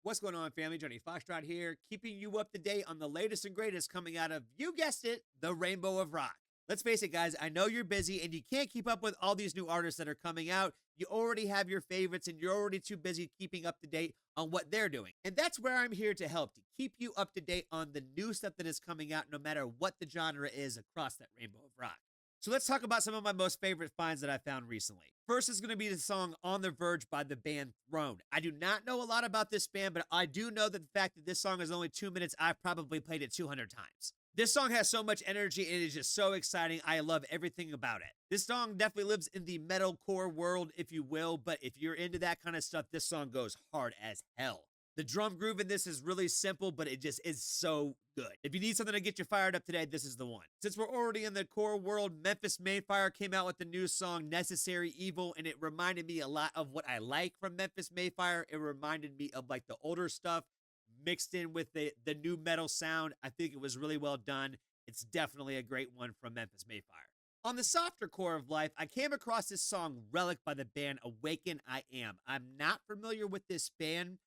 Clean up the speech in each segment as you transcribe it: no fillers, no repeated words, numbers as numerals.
What's going on, family? Johnny Foxtrot here, keeping you up to date on the latest and greatest coming out of, you guessed it, the Rainbow of Rock. Let's face it, guys, I know you're busy and you can't keep up with all these new artists that are coming out. You already have your favorites and you're already too busy keeping up to date on what they're doing. And that's where I'm here to help, to keep you up to date on the new stuff that is coming out, no matter what the genre is across that Rainbow of Rock. So let's talk about some of my most favorite finds that I found recently. First is going to be the song On the Verge by the band Throne. I do not know a lot about this band, but I do know that the fact that this song is only 2 minutes, I've probably played it 200 times. This song has so much energy and it is just so exciting. I love everything about it. This song definitely lives in the metalcore world, if you will, but if you're into that kind of stuff, this song goes hard as hell. The drum groove in this is really simple, but it just is so good. If you need something to get you fired up today, this is the one. Since we're already in the core world, Memphis Mayfire came out with the new song Necessary Evil, and it reminded me a lot of what I like from Memphis Mayfire. It reminded me of like the older stuff mixed in with the new metal sound. I think it was really well done. It's definitely a great one from Memphis Mayfire. On the softer core of life, I came across this song Relic by the band Awaken I Am. I'm not familiar with this band,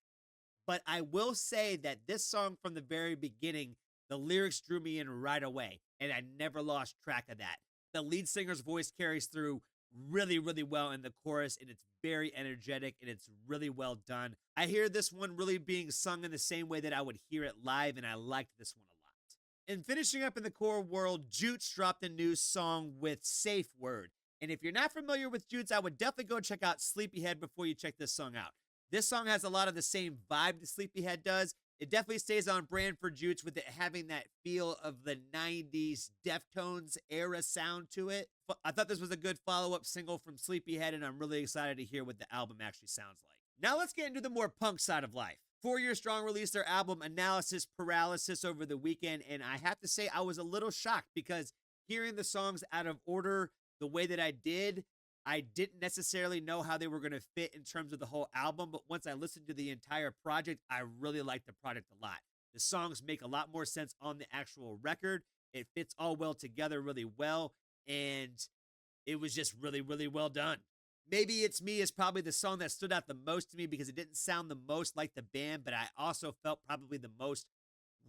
but I will say that this song from the very beginning, the lyrics drew me in right away, and I never lost track of that. The lead singer's voice carries through really, really well in the chorus, and it's very energetic, and it's really well done. I hear this one really being sung in the same way that I would hear it live, and I liked this one a lot. And finishing up in the core world, Jutes dropped a new song with Safe Word. And if you're not familiar with Jutes, I would definitely go check out Sleepyhead before you check this song out. This song has a lot of the same vibe that Sleepyhead does. It definitely stays on brand for Jutes with it having that feel of the 90s Deftones era sound to it. I thought this was a good follow-up single from Sleepyhead, and I'm really excited to hear what the album actually sounds like. Now let's get into the more punk side of life. 4 Year Strong released their album Analysis Paralysis over the weekend, and I have to say I was a little shocked because hearing the songs out of order the way that I didn't necessarily know how they were going to fit in terms of the whole album, but once I listened to the entire project, I really liked the product a lot. The songs make a lot more sense on the actual record. It fits all well together really well, and it was just really, really well done. Maybe It's Me is probably the song that stood out the most to me because it didn't sound the most like the band, but I also felt probably the most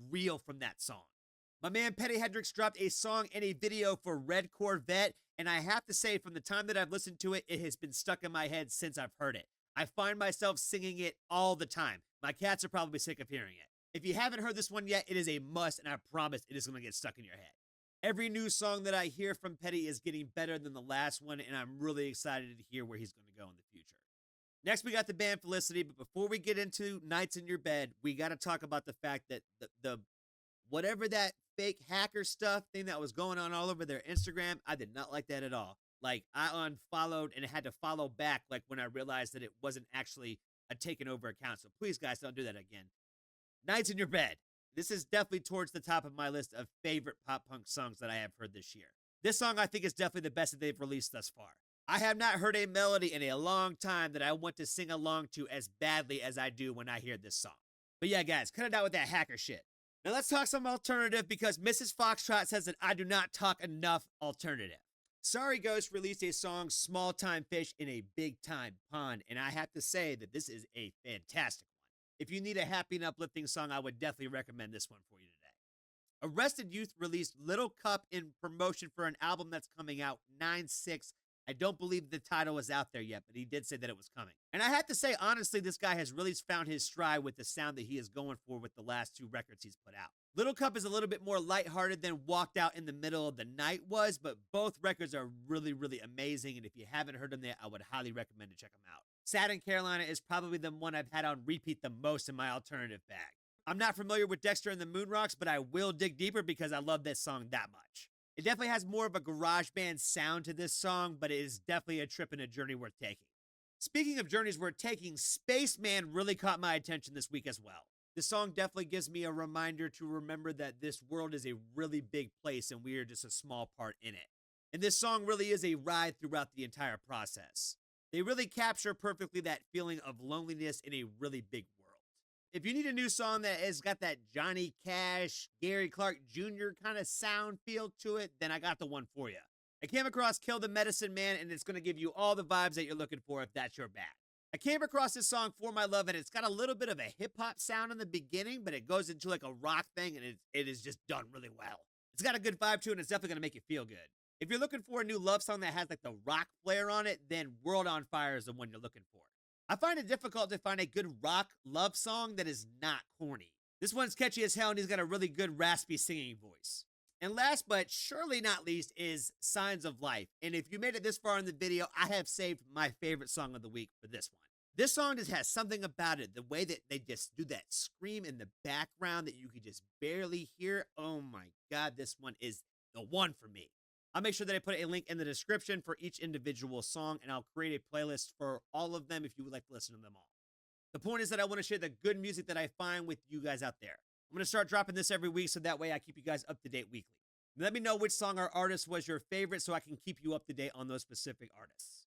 real from that song. My man Petty Hendrix dropped a song and a video for Red Corvette, and I have to say, from the time that I've listened to it, it has been stuck in my head since I've heard it. I find myself singing it all the time. My cats are probably sick of hearing it. If you haven't heard this one yet, it is a must, and I promise it is going to get stuck in your head. Every new song that I hear from Petty is getting better than the last one, and I'm really excited to hear where he's going to go in the future. Next, we got the band Felicity, but before we get into Nights in Your Bed, we got to talk about the fact that the whatever that fake hacker stuff thing that was going on all over their Instagram, I did not like that at all. Like, I unfollowed and had to follow back, like, when I realized that it wasn't actually a taken over account. So please, guys, don't do that again. Nights in Your Bed. This is definitely towards the top of my list of favorite pop punk songs that I have heard this year. This song, I think, is definitely the best that they've released thus far. I have not heard a melody in a long time that I want to sing along to as badly as I do when I hear this song. But yeah, guys, cut it out with that hacker shit. Now let's talk some alternative because Mrs. Foxtrot says that I do not talk enough alternative. Sorry Ghost released a song, Small Time Fish in a Big Time Pond, and I have to say that this is a fantastic one. If you need a happy and uplifting song, I would definitely recommend this one for you today. Arrested Youth released Little Cup in promotion for an album that's coming out 9/6. I don't believe the title is out there yet, but he did say that it was coming. And I have to say, honestly, this guy has really found his stride with the sound that he is going for with the last 2 records he's put out. Little Cup is a little bit more lighthearted than Walked Out in the Middle of the Night was, but both records are really, really amazing, and if you haven't heard them yet, I would highly recommend to check them out. Sad in Carolina is probably the one I've had on repeat the most in my alternative bag. I'm not familiar with Dexter and the Moonrocks, but I will dig deeper because I love this song that much. It definitely has more of a garage band sound to this song, but it is definitely a trip and a journey worth taking. Speaking of journeys worth taking, Spaceman really caught my attention this week as well. This song definitely gives me a reminder to remember that this world is a really big place and we are just a small part in it. And this song really is a ride throughout the entire process. They really capture perfectly that feeling of loneliness in a really big world. If you need a new song that has got that Johnny Cash, Gary Clark Jr. kind of sound feel to it, then I got the one for you. I came across Kill the Medicine Man, and it's going to give you all the vibes that you're looking for if that's your bag. I came across this song For My Love, and it's got a little bit of a hip hop sound in the beginning, but it goes into like a rock thing, and it is just done really well. It's got a good vibe to it, and it's definitely going to make you feel good. If you're looking for a new love song that has like the rock flair on it, then World on Fire is the one you're looking for. I find it difficult to find a good rock love song that is not corny. This one's catchy as hell, and he's got a really good raspy singing voice. And last but surely not least is Signs of Life. And if you made it this far in the video, I have saved my favorite song of the week for this one. This song just has something about it. The way that they just do that scream in the background that you can just barely hear. Oh my God, this one is the one for me. I'll make sure that I put a link in the description for each individual song, and I'll create a playlist for all of them if you would like to listen to them all. The point is that I want to share the good music that I find with you guys out there. I'm going to start dropping this every week so that way I keep you guys up to date weekly. Let me know which song or artist was your favorite so I can keep you up to date on those specific artists.